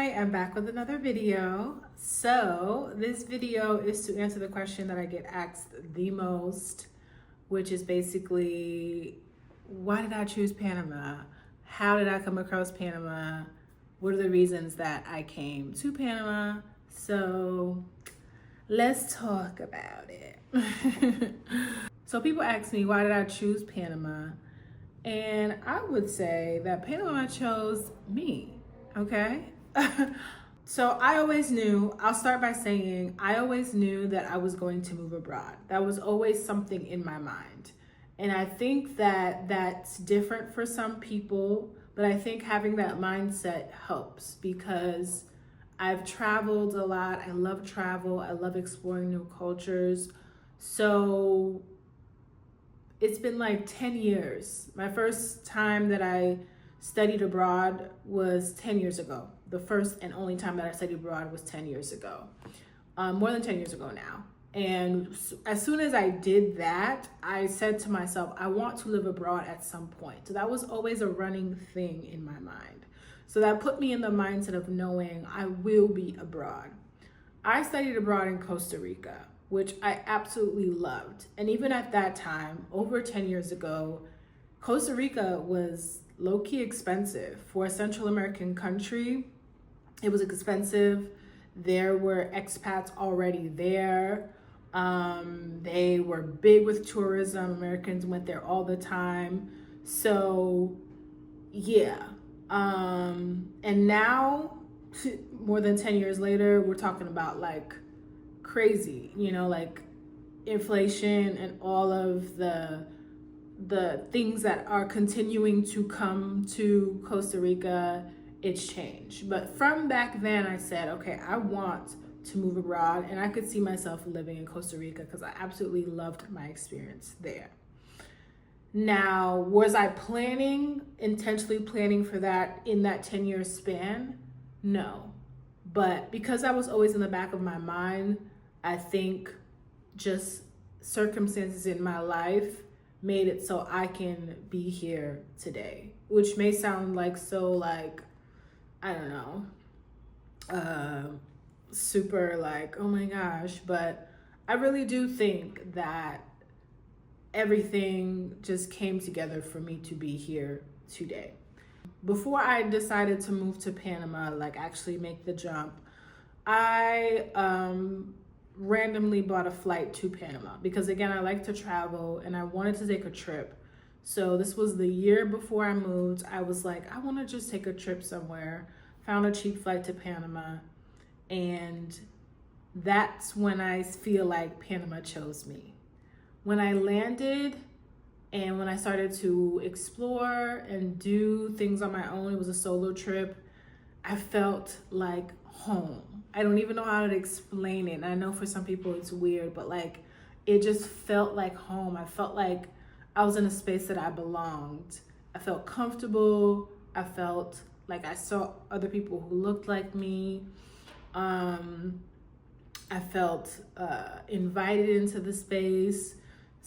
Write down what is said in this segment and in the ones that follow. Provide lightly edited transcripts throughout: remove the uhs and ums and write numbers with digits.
am back with another video. So this video is to answer the question that I get asked the most, which is basically, why did I choose Panama? How did I come across Panama? What are the reasons that I came to Panama? So let's talk about it. So people ask me, why did I choose Panama? And I would say that Panama chose me, okay? So I always knew, I'll start by saying, I always knew that I was going to move abroad. That was always something in my mind. And I think that that's different for some people, but I think having that mindset helps because I've traveled a lot. I love travel. I love exploring new cultures. So it's been like 10 years. My first time that I studied abroad was 10 years ago. The first and only time that I studied abroad was 10 years ago. More than 10 years ago now. And as soon as I did that, I said to myself, I want to live abroad at some point. So that was always a running thing in my mind. So that put me in the mindset of knowing I will be abroad. I studied abroad in Costa Rica, which I absolutely loved. And even at that time, over 10 years ago, Costa Rica was low-key expensive. For a Central American country, it was expensive. There were expats already there. They were big with tourism. Americans went there all the time. So yeah. And now, more than 10 years later, we're talking about like crazy, like inflation and all of the things that are continuing to come to Costa Rica. It's changed. But from back then, I said, okay, I want to move abroad, and I could see myself living in Costa Rica because I absolutely loved my experience there. Now, was I intentionally planning for that in that 10-year span? No. But because that was always in the back of my mind, I think just circumstances in my life made it so I can be here today, which may sound like I don't know, super like, oh my gosh, but I really do think that everything just came together for me to be here today. Before I decided to move to Panama, like actually make the jump, I randomly bought a flight to Panama because again, I like to travel and I wanted to take a trip. So this was the year before I moved. I was like, I want to just take a trip somewhere. Found a cheap flight to Panama. And that's when I feel like Panama chose me. When I landed and when I started to explore and do things on my own, it was a solo trip, I felt like home. I don't even know how to explain it. And I know for some people it's weird, but like it just felt like home. I felt like I was in a space that I belonged. I felt comfortable. I felt like I saw other people who looked like me. I felt invited into the space.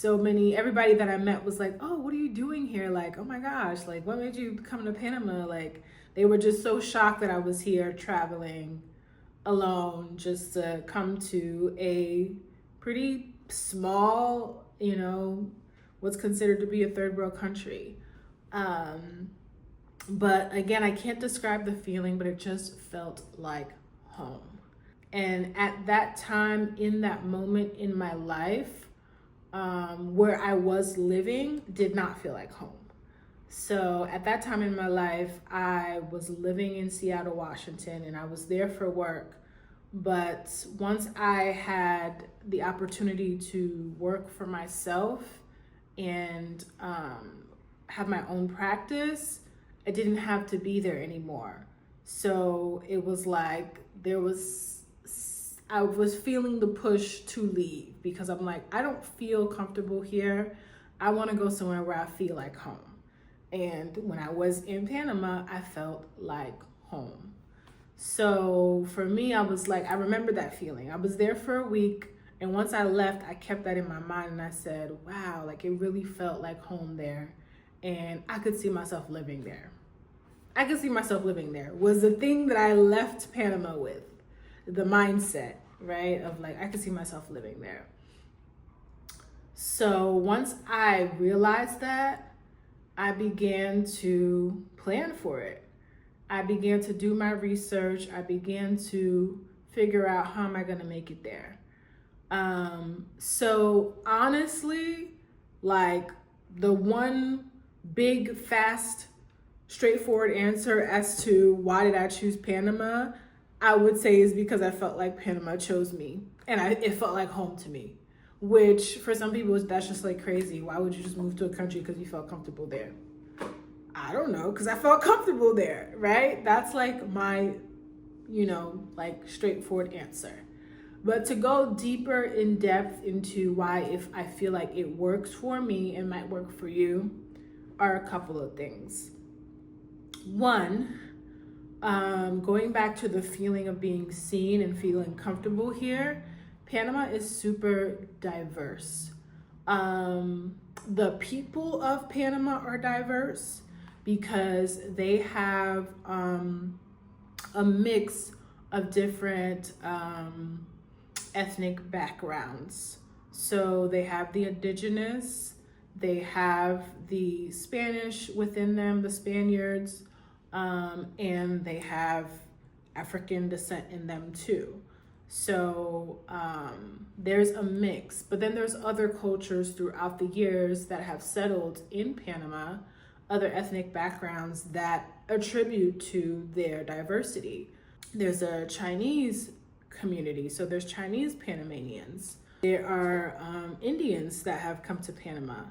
Everybody that I met was like, oh, what are you doing here? Like, oh my gosh, like what made you come to Panama? Like they were just so shocked that I was here traveling alone just to come to a pretty small, what's considered to be a third world country. But again, I can't describe the feeling, but it just felt like home. And at that time, in that moment in my life, where I was living did not feel like home. So at that time in my life, I was living in Seattle, Washington, and I was there for work. But once I had the opportunity to work for myself and have my own practice, I didn't have to be there anymore. So it was like I was feeling the push to leave because I'm like, I don't feel comfortable here. I want to go somewhere where I feel like home. And when I was in Panama, I felt like home. So for me, I was like, I remember that feeling. I was there for a week. And once I left, I kept that in my mind and I said, wow, like it really felt like home there. And I could see myself living there. I could see myself living there, was the thing that I left Panama with. The mindset, right? Of like, I could see myself living there. So once I realized that, I began to plan for it. I began to do my research. I began to figure out how am I going to make it there. So honestly, like the one big, fast, straightforward answer as to why did I choose Panama, I would say is because I felt like Panama chose me and it felt like home to me, which for some people, that's just like crazy. Why would you just move to a country because you felt comfortable there? I don't know, because I felt comfortable there, right? That's like my, like straightforward answer. But to go deeper in depth into why, if I feel like it works for me and might work for you, are a couple of things. One, going back to the feeling of being seen and feeling comfortable here, Panama is super diverse. The people of Panama are diverse because they have a mix of different ethnic backgrounds. So they have the indigenous, they have the Spanish within them, the Spaniards, and they have African descent in them too. So there's a mix, but then there's other cultures throughout the years that have settled in Panama, other ethnic backgrounds that attribute to their diversity. There's a Chinese community, so there's Chinese Panamanians. There are Indians that have come to Panama.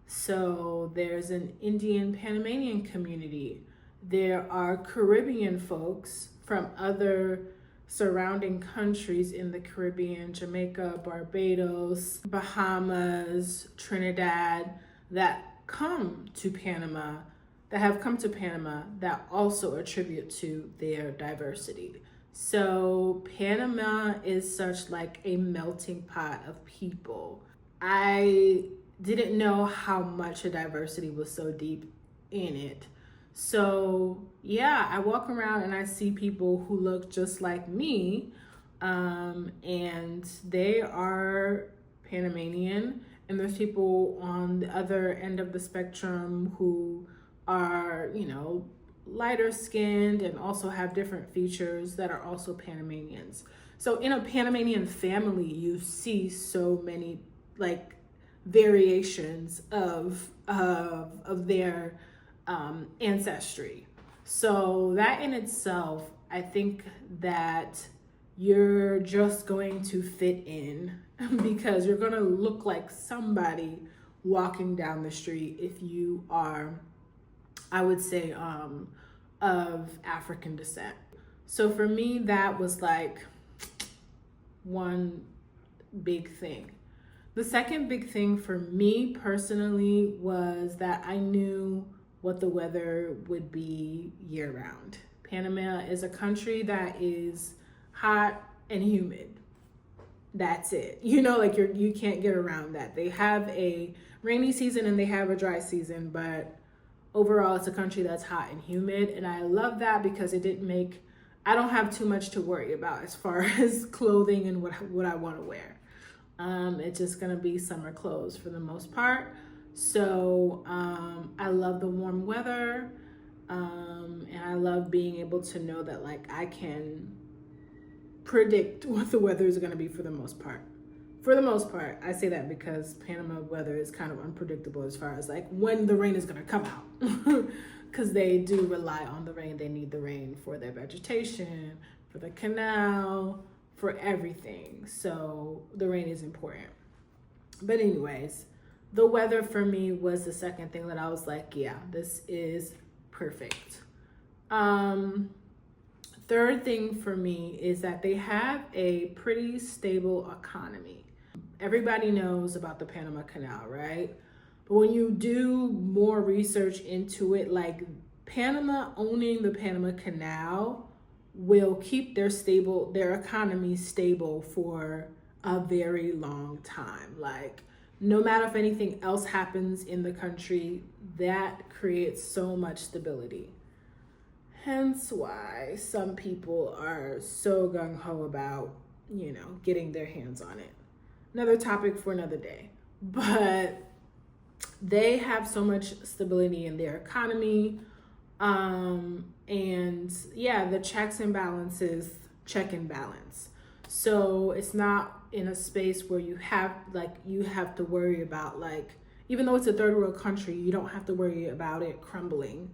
So there's an Indian Panamanian community. There are Caribbean folks from other surrounding countries in the Caribbean, Jamaica, Barbados, Bahamas, Trinidad, that come to Panama, that have come to Panama, that also attribute to their diversity. So Panama is such like a melting pot of people. I didn't know how much the diversity was so deep in it. So yeah, I walk around and I see people who look just like me, and they are Panamanian, and there's people on the other end of the spectrum who are, lighter skinned and also have different features that are also Panamanians. So in a Panamanian family, you see so many like variations of their ancestry. So that in itself, I think that you're just going to fit in because you're going to look like somebody walking down the street if you are, I would say, of African descent. So for me, that was like one big thing. The second big thing for me personally was that I knew what the weather would be year round. Panama is a country that is hot and humid. That's it. You can't get around that. They have a rainy season and they have a dry season, but overall it's a country that's hot and humid. And I love that because I don't have too much to worry about as far as clothing and what I want to wear. It's just gonna be summer clothes for the most part. So I love the warm weather, and I love being able to know that like I can predict what the weather is going to be for the most part. For the most part, I say that because Panama weather is kind of unpredictable as far as like when the rain is going to come out, because they do rely on the rain. They need the rain for their vegetation, for the canal, for everything. So the rain is important. But anyways, the weather for me was the second thing that I was like, yeah, this is perfect. Third thing for me is that they have a pretty stable economy. Everybody knows about the Panama Canal, right? But when you do more research into it, like Panama owning the Panama Canal will keep their economy stable for a very long time. Like no matter if anything else happens in the country, that creates so much stability. Hence why some people are so gung-ho about, getting their hands on it. Another topic for another day. But they have so much stability in their economy. And yeah, the checks and balances, check and balance. So it's not in a space where you have to worry about, like, even though it's a third world country, you don't have to worry about it crumbling,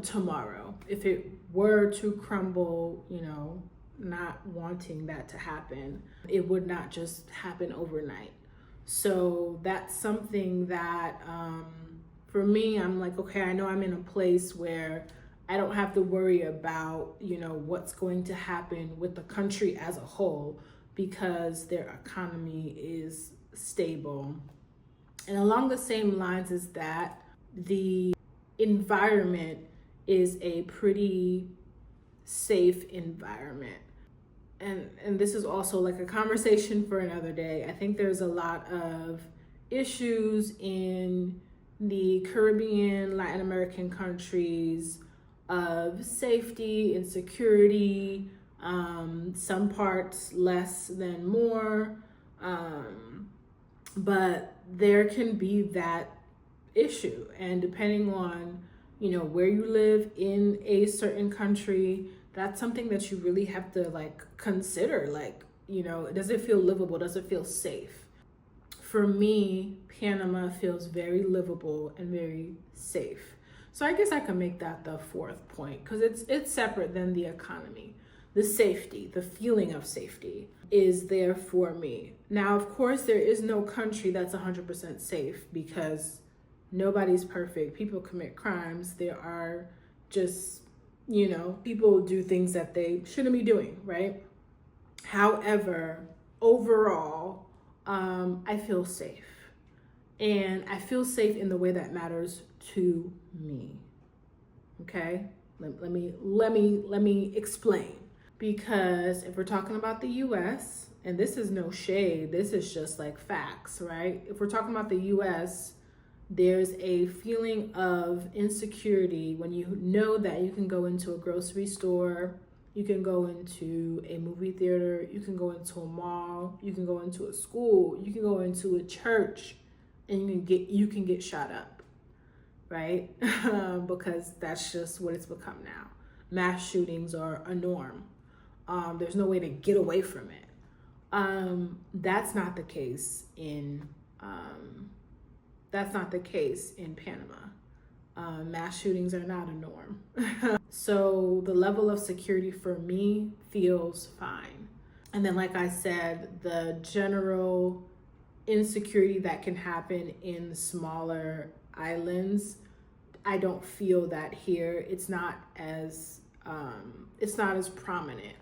tomorrow. If it were to crumble, not wanting that to happen, it would not just happen overnight. So that's something that, for me, I'm like, okay, I know I'm in a place where I don't have to worry about, what's going to happen with the country as a whole, because their economy is stable. And along the same lines as that, the environment is a pretty safe environment. And this is also like a conversation for another day. I think there's a lot of issues in the Caribbean, Latin American countries of safety and security, some parts less than more, but there can be that issue. And depending on, where you live in a certain country, that's something that you really have to consider. Does it feel livable? Does it feel safe? For me, Panama feels very livable and very safe. So I guess I can make that the fourth point, because it's separate than the economy. The safety, the feeling of safety is there for me. Now, of course, there is no country that's 100% safe, because nobody's perfect. People commit crimes. There are just, people do things that they shouldn't be doing, right? However, overall, I feel safe. And I feel safe in the way that matters to me. Okay? Let me explain. Because if we're talking about the US, and this is no shade, this is just like facts, right? If we're talking about the US, there's a feeling of insecurity when you know that you can go into a grocery store, you can go into a movie theater, you can go into a mall, you can go into a school, you can go into a church, and you can get shot up, right? Because that's just what it's become now. Mass shootings are a norm. There's no way to get away from it. That's not the case in Panama. Mass shootings are not a norm. So the level of security for me feels fine. And then, like I said, the general insecurity that can happen in smaller islands, I don't feel that here. It's not as prominent.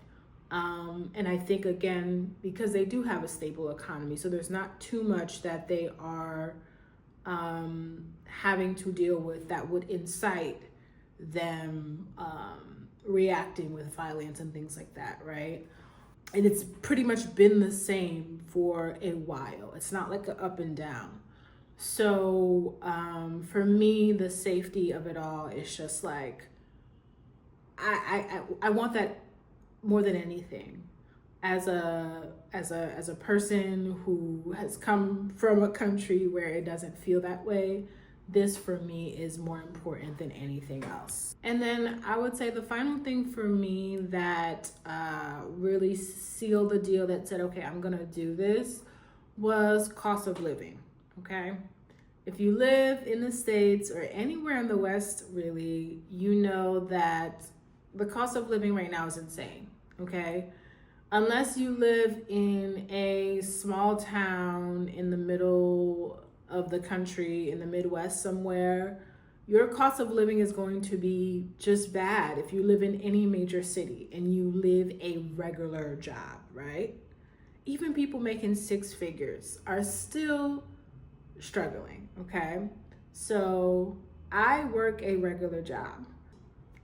And I think, again, because they do have a stable economy, so there's not too much that they are having to deal with that would incite them reacting with violence and things like that, right? And it's pretty much been the same for a while. It's not like an up and down. So for me, the safety of it all is just like, I want that more than anything. As a person who has come from a country where it doesn't feel that way, this for me is more important than anything else. And then I would say the final thing for me that really sealed the deal, that said, okay, I'm gonna do this, was cost of living. Okay, if you live in the States or anywhere in the West, really, you know that the cost of living right now is insane. Okay, unless you live in a small town in the middle of the country, in the Midwest somewhere, your cost of living is going to be just bad if you live in any major city and you live a regular job, right? Even people making six figures are still struggling, okay? So I work a regular job.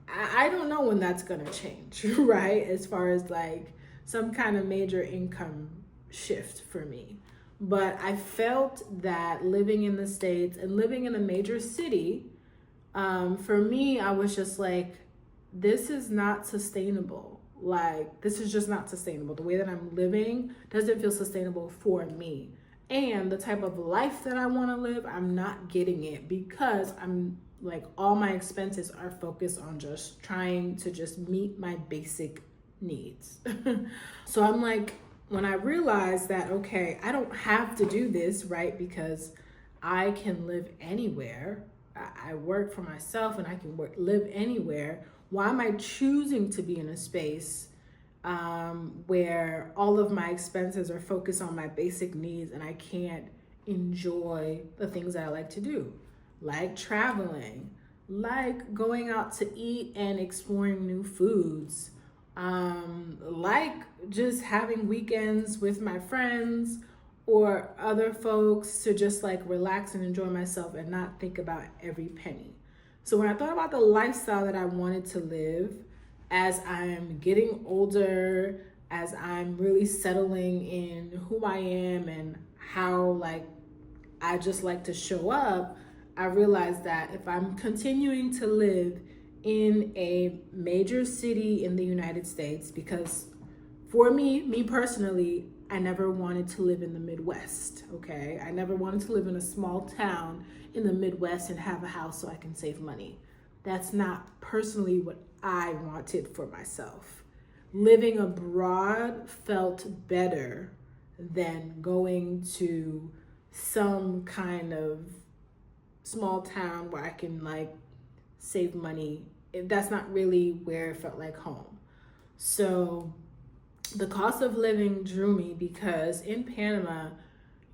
I don't know when that's gonna change, right? As far as like some kind of major income shift for me. But I felt that living in the States and living in a major city, for me, I was just like, this is not sustainable. Like, this is just not sustainable. The way that I'm living doesn't feel sustainable for me. And the type of life that I want to live, I'm not getting it because I'm like, all my expenses are focused on just trying to just meet my basic needs. So I'm like, when I realized that, okay, I don't have to do this, right? Because I can live anywhere. I work for myself and I can live anywhere. Why am I choosing to be in a space where all of my expenses are focused on my basic needs and I can't enjoy the things that I like to do, like traveling, like going out to eat and exploring new foods, like just having weekends with my friends or other folks to just like relax and enjoy myself and not think about every penny. So when I thought about the lifestyle that I wanted to live as I'm getting older, as I'm really settling in who I am and how like I just like to show up, I realized that if I'm continuing to live in a major city in the United States, because for me personally, I never wanted to live in the Midwest, okay? I never wanted to live in a small town in the Midwest and have a house so I can save money. That's not personally what I wanted for myself. Living abroad felt better than going to some kind of small town where I can like save money. That's not really where it felt like home. So the cost of living drew me because in Panama,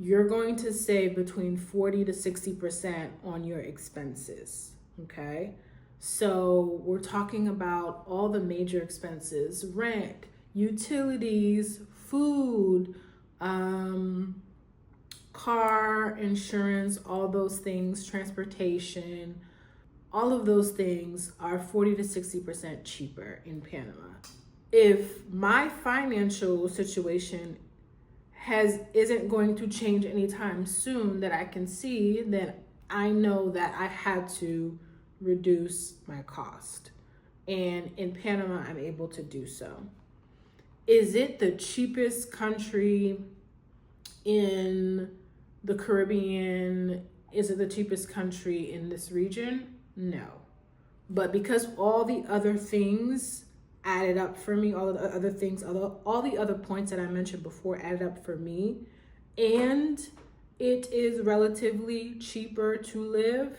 you're going to save between 40 to 60% on your expenses, okay? So we're talking about all the major expenses: rent, utilities, food, car insurance, all those things, transportation, all of those things are 40 to 60% cheaper in Panama. If my financial situation isn't going to change anytime soon that I can see, then I know that I had to reduce my cost. And in Panama, I'm able to do so. Is it the cheapest country in the Caribbean? Is it the cheapest country in this region? No. But because all the other things added up for me, all the other things, all the other points that I mentioned before added up for me, and it is relatively cheaper to live,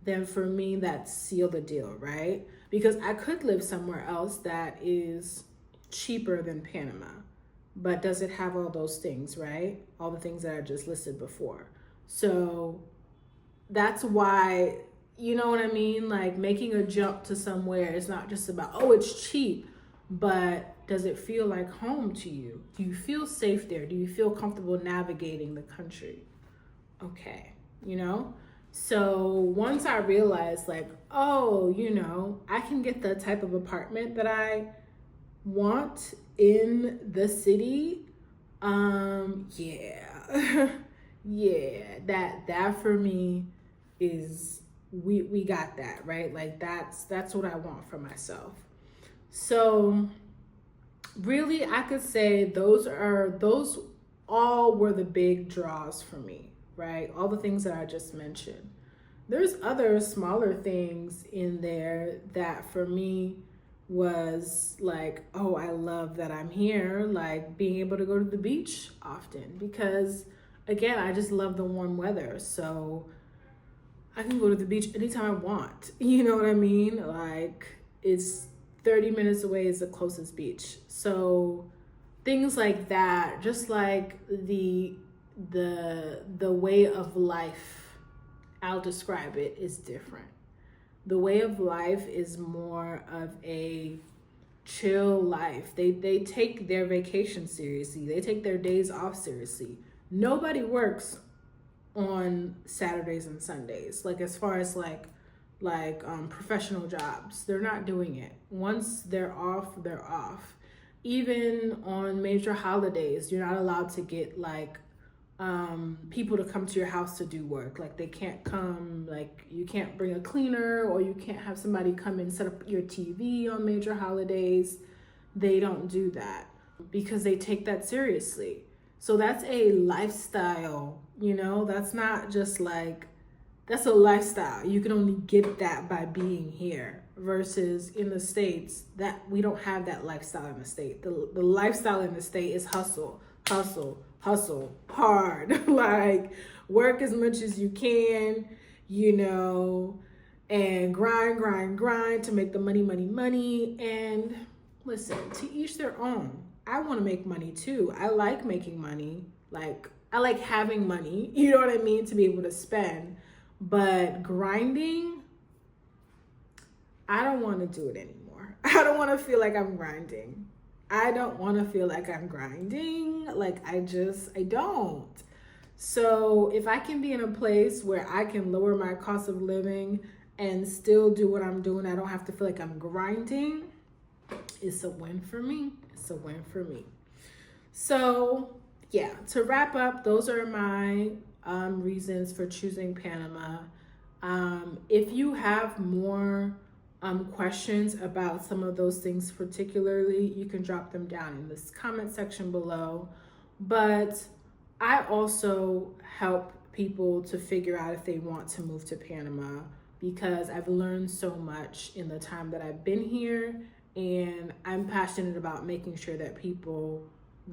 then for me that's sealed the deal, right? Because I could live somewhere else that is cheaper than Panama, but does it have all those things, right? All the things that I just listed before. So that's why, you know what I mean? Like, making a jump to somewhere is not just about, oh, it's cheap, but does it feel like home to you? Do you feel safe there? Do you feel comfortable navigating the country? Okay, you know? So once I realized like, oh, you know, I can get the type of apartment that I want in the city, yeah. Yeah, that for me is, we got that, right? Like that's what I want for myself. So really I could say those all were the big draws for me, right? All the things that I just mentioned. There's other smaller things in there that for me was like, oh, I love that I'm here, like being able to go to the beach often, because again, I just love the warm weather. So I can go to the beach anytime I want. You know what I mean? Like, it's 30 minutes away is the closest beach. So things like that, just like the way of life, I'll describe it, is different. The way of life is more of a chill life. They take their vacation seriously. They take their days off seriously. Nobody works on Saturdays and Sundays. Like, as far as like professional jobs, they're not doing it. Once they're off, they're off. Even on major holidays, you're not allowed to get like people to come to your house to do work. Like they can't come, like you can't bring a cleaner, or you can't have somebody come and set up your TV on major holidays. They don't do that because they take that seriously. So that's a lifestyle, that's not just like, that's a lifestyle. You can only get that by being here, versus in the States that we don't have that lifestyle in the state. The lifestyle in the state is hustle, hustle, hustle hard. Like work as much as you can, and grind to make the money. And listen, to each their own. I want to make money too. I like making money. Like I like having money, you know what I mean, to be able to spend. But grinding, I don't want to do it anymore. I don't want to feel like I'm grinding. Like I don't. So if I can be in a place where I can lower my cost of living and still do what I'm doing, I don't have to feel like I'm grinding, it's a win for me. So yeah, to wrap up, those are my reasons for choosing Panama. If you have more questions about some of those things particularly, you can drop them down in this comment section below. But I also help people to figure out if they want to move to Panama, because I've learned so much in the time that I've been here, and I'm passionate about making sure that people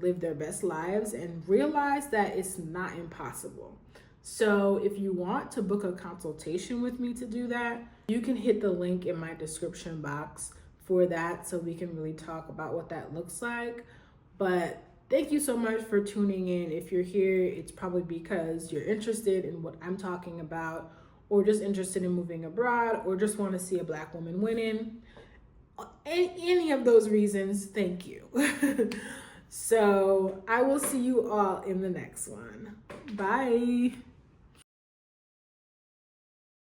live their best lives and realize that it's not impossible. So if you want to book a consultation with me to do that, you can hit the link in my description box for that, so we can really talk about what that looks like. But thank you so much for tuning in. If you're here, it's probably because you're interested in what I'm talking about, or just interested in moving abroad, or just want to see a Black woman winning. Any of those reasons, thank you. So I will see you all in the next one. Bye.